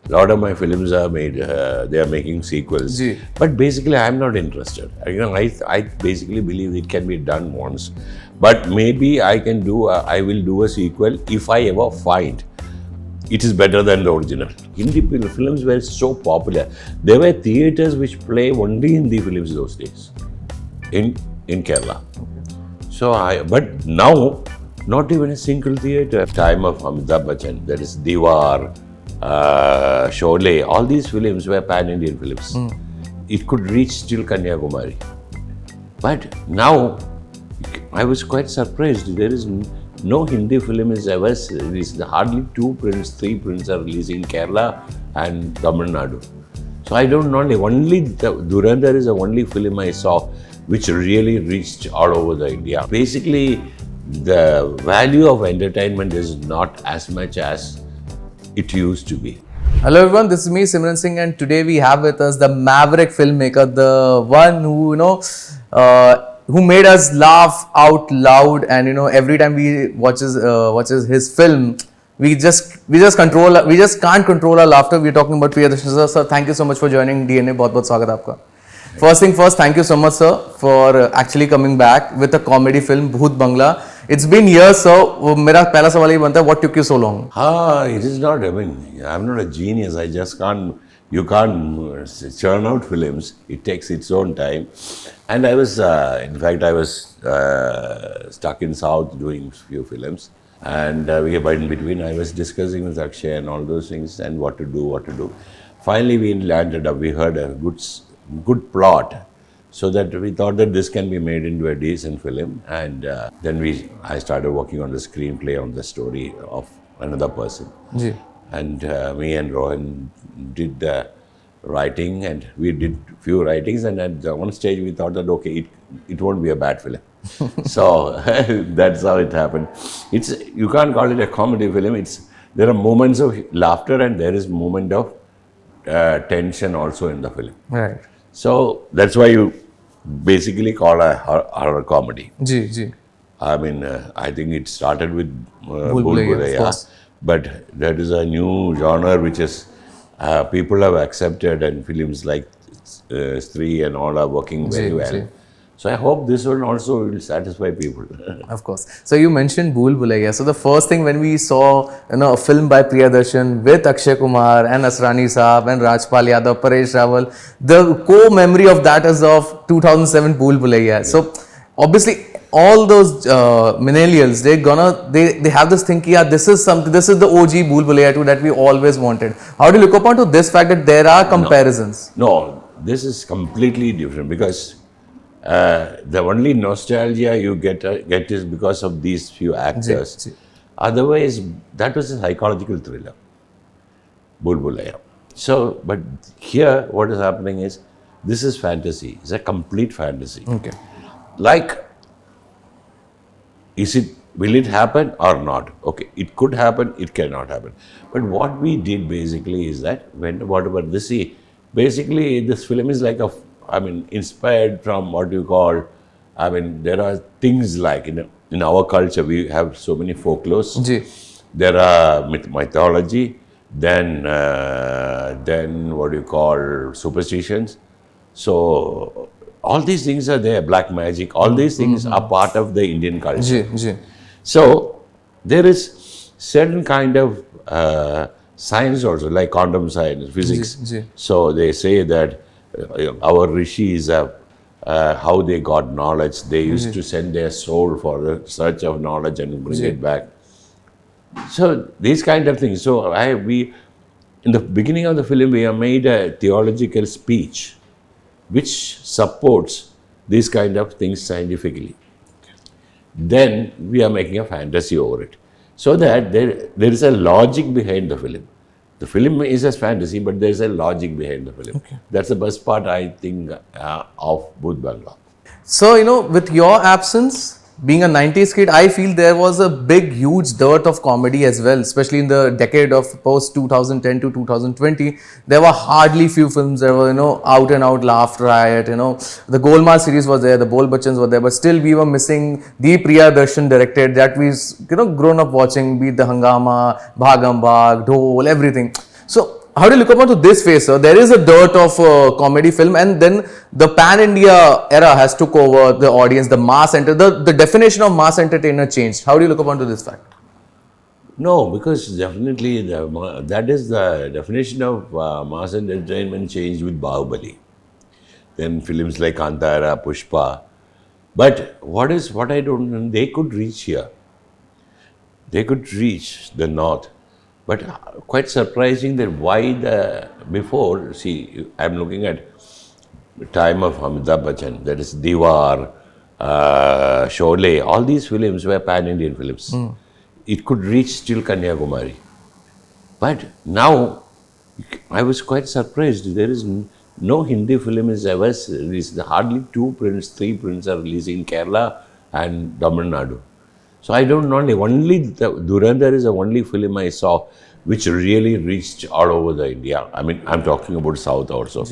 A lot of my films are made, they are making sequels. Ji. But basically, I'm not interested. I basically believe it can be done once. But maybe I will do a sequel if I ever find it is better than the original. Hindi films were so popular. There were theatres which play only Hindi films those days in Kerala. But now, not even a single theatre. Time of Amitabh Bachchan, that is Diwar, Sholay, all these films were pan-Indian films. It could reach till Kanyakumari. But now, I was quite surprised. There is no Hindi film is ever released. Hardly 3 prints are released in Kerala and Tamil Nadu. So I don't know, only Dhurandhar is the only film I saw which really reached all over the India. Basically, the value of entertainment is not as much as it used to be. Hello everyone, this is me Simran Singh, and today we have with us the maverick filmmaker, the one who who made us laugh out loud, and every time we watches his film, we just can't control our laughter. We're talking about Priyadarshan sir. Sir, thank you so much for joining DNA. बहुत स्वागत है आपका. First thing first, thank you so much sir for actually coming back with a comedy film Bhooth Bangla. It's been years sir. मेरा पहला सवाल ये बनता है, what took you so long? It is not. I'm not a genius. I just can't. You can't churn out films. It takes its own time. And I was, in fact, stuck in South doing few films. And in between, I was discussing with Akshay and all those things and what to do. Finally, we landed up. We heard a good plot, so that we thought that this can be made into a decent film. And then I started working on the screenplay, on the story of another person. Ji. And me and Rohan did the writing, and we did few writings, and at one stage we thought that okay, it won't be a bad film. So that's how it happened. You can't call it a comedy film. There are moments of laughter and there is moment of tension also in the film. Right. So that's why you basically call a horror comedy. Ji. I think it started with Bhul Bhulaiya, but that is a new genre which is people have accepted, and films like Stree and all are working very well. So I hope this one also will satisfy people. Of course. So you mentioned Bhul Bhulaiya. So the first thing when we saw a film by Priyadarshan with Akshay Kumar and Asrani Saab and Rajpal Yadav, Paresh Rawal, the core memory of that is of 2007 Bhul Bhulaiya. So obviously all those millennials, they have this thing, yeah, this is the OG Bhul Bhulaiya 2 that we always wanted. How do you look upon to this fact that there are comparisons? No, this is completely different, because the only nostalgia you get is because of these few actors. Otherwise, that was a psychological thriller, Bhul Bhulaiya. So, but here what is happening is, this is fantasy. It's a complete fantasy. Okay. Like, will it happen or not? Okay, it could happen, it cannot happen. But what we did basically is that, basically this film is like inspired from what you call, there are things like, in our culture, we have so many folklores. There are mythology, then what you call superstitions. So all these things are there, black magic, all these things are part of the Indian culture. So there is certain kind of science also, like quantum science, physics. So they say that our rishis have, how they got knowledge, they used to send their soul for the search of knowledge and bring it back. So these kind of things. So in the beginning of the film, we have made a theological speech which supports these kind of things scientifically. Then we are making a fantasy over it, so that there is a logic behind the film. The film is a fantasy, but there is a logic behind the film. Okay. That's the best part, I think, of Bhooth Bangla. So, with your absence, being a 90s kid, I feel there was a huge dearth of comedy as well, especially in the decade of post 2010 to 2020. There were hardly few films that were, out and out laugh riot, The Golmaal series was there, the Bol Bachchans were there, but still we were missing the Priyadarshan directed that we've, grown up watching, be it the Hangama, Bhagam Bhag, Dhol, everything. So how do you look upon to this phase, sir? There is a dearth of comedy film, and then the pan-India era has took over the audience, the mass the definition of mass entertainer changed. How do you look upon to this fact? No, because definitely that is the definition of mass entertainment changed with Bahubali. Then films like Kantara, Pushpa. But what I don't know, they could reach here. They could reach the north. But quite surprising that why before, see, I'm looking at the time of Amitabh Bachchan, that is Diwar, Sholay, all these films were pan-Indian films. It could reach till Kanyakumari. But now, I was quite surprised. There is no Hindi film is ever released. Hardly 2 prints, 3 prints are released in Kerala and Tamil Nadu. So I don't know, only Dhurandhar is the only film I saw which really reached all over the India. I mean, I'm talking about South also.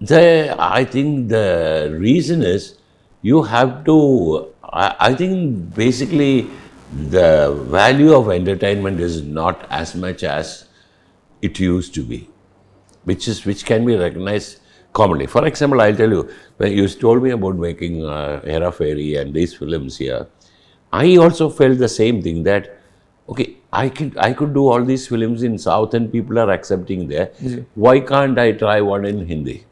I think the reason is you have to, I think basically the value of entertainment is not as much as it used to be, which can be recognized commonly. For example, I'll tell you, when you told me about making Hera Pheri and these films here, I also felt the same thing that, okay, I could do all these films in South and people are accepting there. Why can't I try one in Hindi?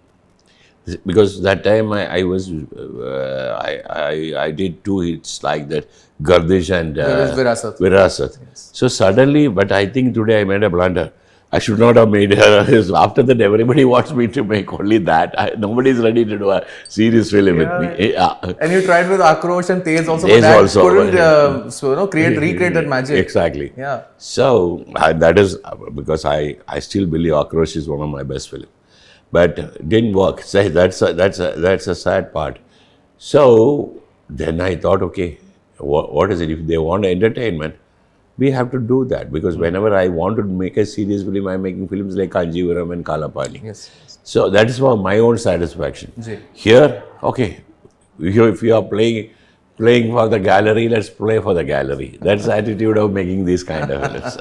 Because that time I did 2 hits like that, Gardish and Virasat. Virasat. Yes. So suddenly, but I think today I made a blunder. I should not have made her. After that, everybody wants me to make only that. Nobody is ready to do a serious film with me. Yeah. And you tried with Akrosh and Tej also, Tej but that also, couldn't recreate that magic. Exactly. Yeah. So that is because I still believe Akrosh is one of my best films, but it didn't work. So that's a sad part. So then I thought, okay, what is it? If they want entertainment, we have to do that, because whenever I want to make a serious film, I'm making films like Kanjivaram and Kalapani. Yes. So that is for my own satisfaction. Ji. Here, okay, if you are playing for the gallery, let's play for the gallery. That's the attitude of making these kind of films.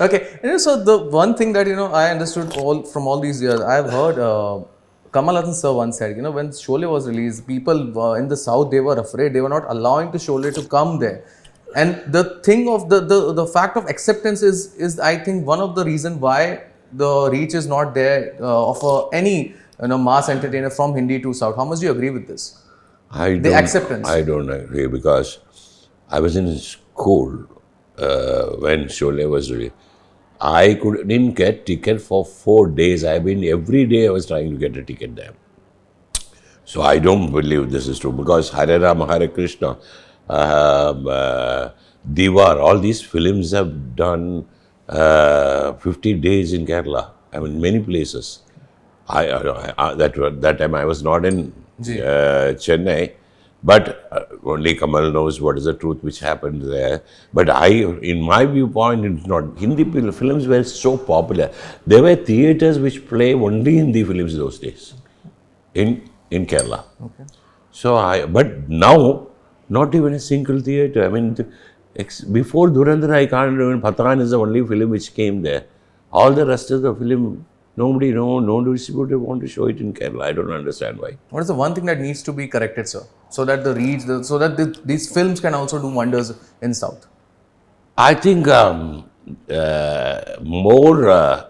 Okay, so the one thing that I understood from all these years, I've heard Kamal Hassan sir once said, when Sholay was released, people in the south, they were afraid, they were not allowing to Sholay to come there. And the thing of the fact of acceptance is I think one of the reason why the reach is not there of any mass entertainer from Hindi to South. How much do you agree with this? Acceptance. I don't agree, because I was in school when Sholay was released. I didn't get ticket for 4 days. Every day I was trying to get a ticket there. So I don't believe this is true, because Hare Rama, Hare Krishna, Diwar, all these films have done 50 days in Kerala. I mean, many places. That time I was not in Chennai, but only Kamal knows what is the truth which happened there. But in my viewpoint, it's not. Hindi films were so popular. There were theatres which play only Hindi films those days in Kerala. Okay. So but now, not even a single theatre. I mean, before Dhurandhar, I can't remember. Pathan is the only film which came there. All the rest of the film, no distributor want to show it in Kerala. I don't understand why. What is the one thing that needs to be corrected, sir, so that these films can also do wonders in South? I think more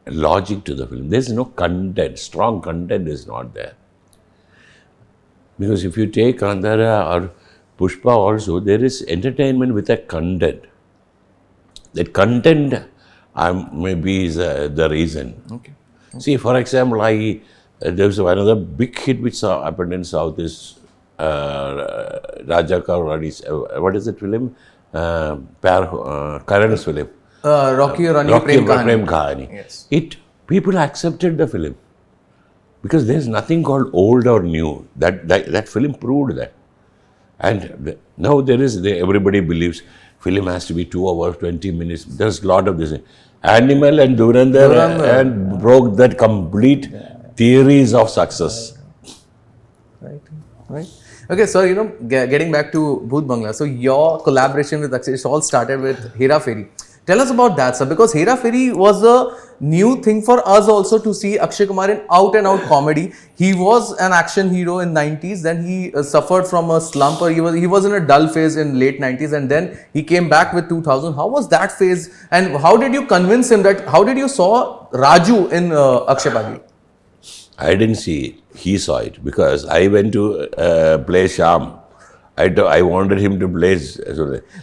logic to the film. There's no content. Strong content is not there. Because if you take Kantara or Pushpa also, there is entertainment with a content. That content maybe is the reason. Okay. See, for example, there was another big hit which happened in South is Raja Ka Rani's, what is that film? Karan's film. Rocky or Rani Prem Kahani. Yes. People accepted the film. Because there's nothing called old or new. That film proved that. And now everybody believes film has to be 2 hours, 20 minutes. There's a lot of this. Animal and Dhurandhar and broke that complete theories of success. Right. Okay, so getting back to Bhooth Bangla. So your collaboration with Akshay, it all started with Hera Pheri. Tell us about that, sir, because Hera Pheri was a new thing for us also to see Akshay Kumar in out and out comedy. He was an action hero in 90s, then he suffered from a slump, or he was in a dull phase in late 90s, and then he came back with 2000. How was that phase, and how did you convince him that, how did you saw Raju in Akshay Bhag? I didn't see it. He saw it because I went to play Sham. I wanted him to play.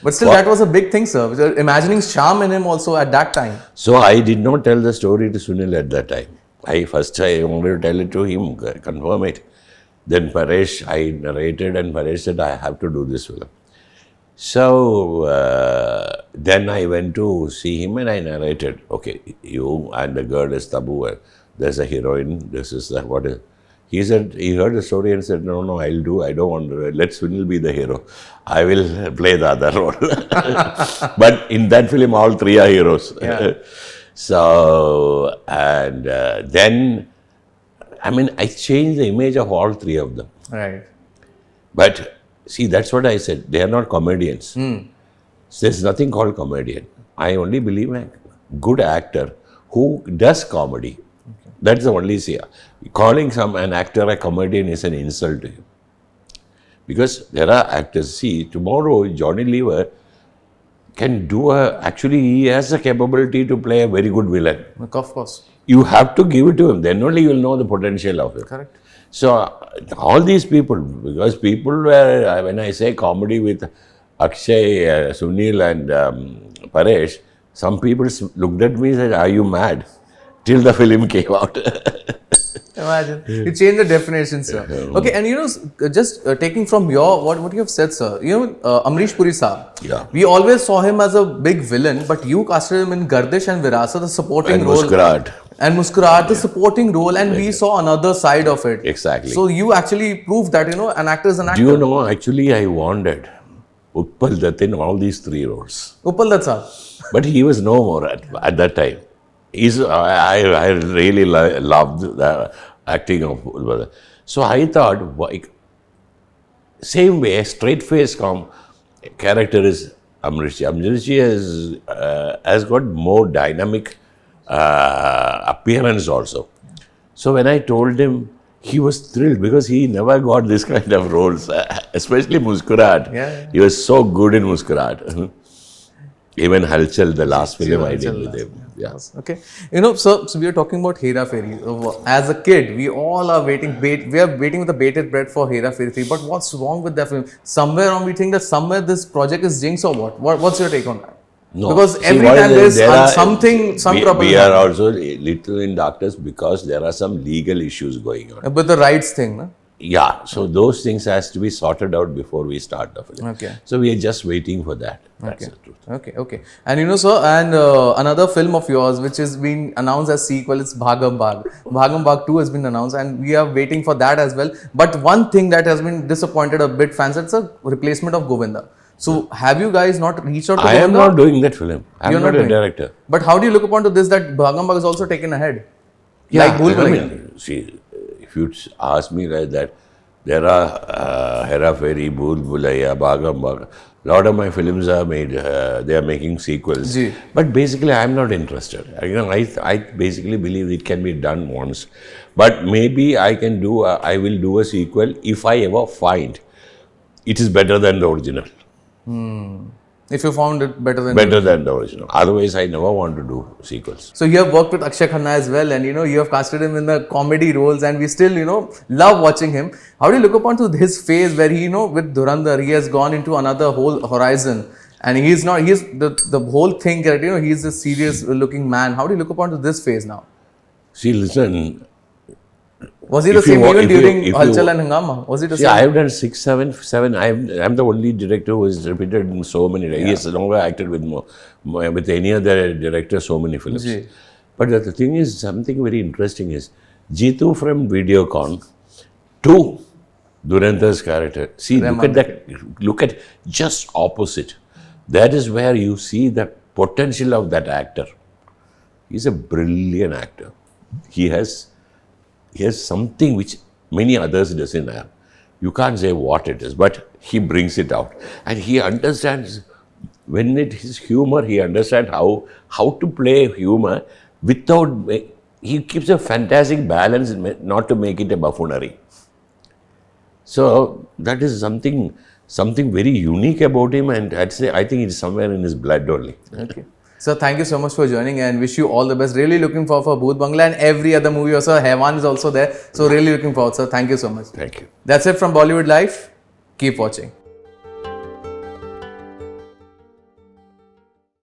But still, that was a big thing, sir. Imagining Sham in him also at that time. So I did not tell the story to Sunil at that time. I wanted to tell it to him, confirm it. Then Paresh, I narrated, and Paresh said, I have to do this film. So then I went to see him and I narrated, okay, you and the girl is Tabu, there's a heroine, this is the, what is. He said, he heard the story and said, no, I don't want to, let Sunil be the hero. I will play the other role. But in that film, all three are heroes. Yeah. So, and then, I mean, I changed the image of all three of them. Right. But see, that's what I said. They are not comedians. So there's nothing called comedian. I only believe a good actor who does comedy. Okay. That's the only say. Calling an actor a comedian is an insult to him. Because there are actors. See, tomorrow Johnny Lever can do actually he has the capability to play a very good villain. Of course. You have to give it to him. Then only you will know the potential of it. Correct. So all these people, because people were, when I say comedy with Akshay, Sunil and Paresh, some people looked at me and said, are you mad? Till the film came out. Imagine. You change the definition, sir. Okay, and just taking from what you have said, sir, Amrish Puri Saab. Yeah. We always saw him as a big villain, but you casted him in Gardish and Virasa, the supporting role. And Muskurat, the supporting role, and we saw another side of it. Exactly. So you actually proved that, an actor is an actor. Do you know, actually I wanted Utpal Dutt in all these three roles. Utpal Dutt, sir. But he was no more at that time. I really loved the acting of Utpal Dutt. So I thought, same way, straight face character is Amrish. Amrish has got more dynamic appearance also. So when I told him, he was thrilled because he never got this kind of roles, especially Muskurat. Yeah. He was so good in Muskurat. Even Halchal, the last film I did with him. Yeah. Okay. So we are talking about Hera Pheri. As a kid, we all are waiting. We are waiting with a bated breath for Hera Pheri 3. But what's wrong with that film? Somewhere on, we think that somewhere this project is jinxed or what? What's your take on that? No. Because every time there's some trouble. We are also a little in darkness because there are some legal issues going on. But the rights thing, no? Yeah. So those things has to be sorted out before we start the film. Okay. So we are just waiting for that. That's Okay. the truth. Okay. And sir, and another film of yours which is being announced as sequel is Bhagam Bhag. Bhagam Bhag 2 has been announced and we are waiting for that as well. But one thing that has been disappointed a bit fans, it's a replacement of Govinda. So have you guys not reached out to I Govinda? am not doing that film. I am not a doing director. But how do you look upon to this that Bhagam Bhag is also taken ahead? Yeah, Like Bhul I Bhulaiya. mean, see, if you ask me like that, there are Hera Pheri, Bhooth Bangla, Bhagam Bhag. A lot of my films are made, they are making sequels. Ji. But basically, I am not interested. I basically believe it can be done once. But maybe I will do a sequel if I ever find it is better than the original. If you found it better than The original. Otherwise, I never want to do sequels. So you have worked with Akshay Khanna as well, and you have casted him in the comedy roles, and we still love watching him. How do you look upon to his phase where he with Dhurandhar he has gone into another whole horizon, and he's the whole thing that he's a serious looking man. How do you look upon to this phase now? See, listen. Was he the same even during Halchal and Hangama? Was he the same? I have done 6, 7. I'm the only director who has repeated in so many. Yeah. He has longer acted with any other director so many films. Ji. But the thing is, something very interesting is Jitu from Videocon to Dhurandhar's character. See, look at just opposite. That is where you see the potential of that actor. He's a brilliant actor. He has something which many others doesn't have. You can't say what it is, but he brings it out. And he understands when it is humor, he understands how to play humor without. He keeps a fantastic balance, not to make it a buffoonery. So that is something very unique about him, and I think it's somewhere in his blood only. Okay. So thank you so much for joining, and wish you all the best. Really looking forward for Bhooth Bangla and every other movie also. Hewan is also there. So really looking forward, sir. Thank you so much. Thank you. That's it from Bollywood Live. Keep watching.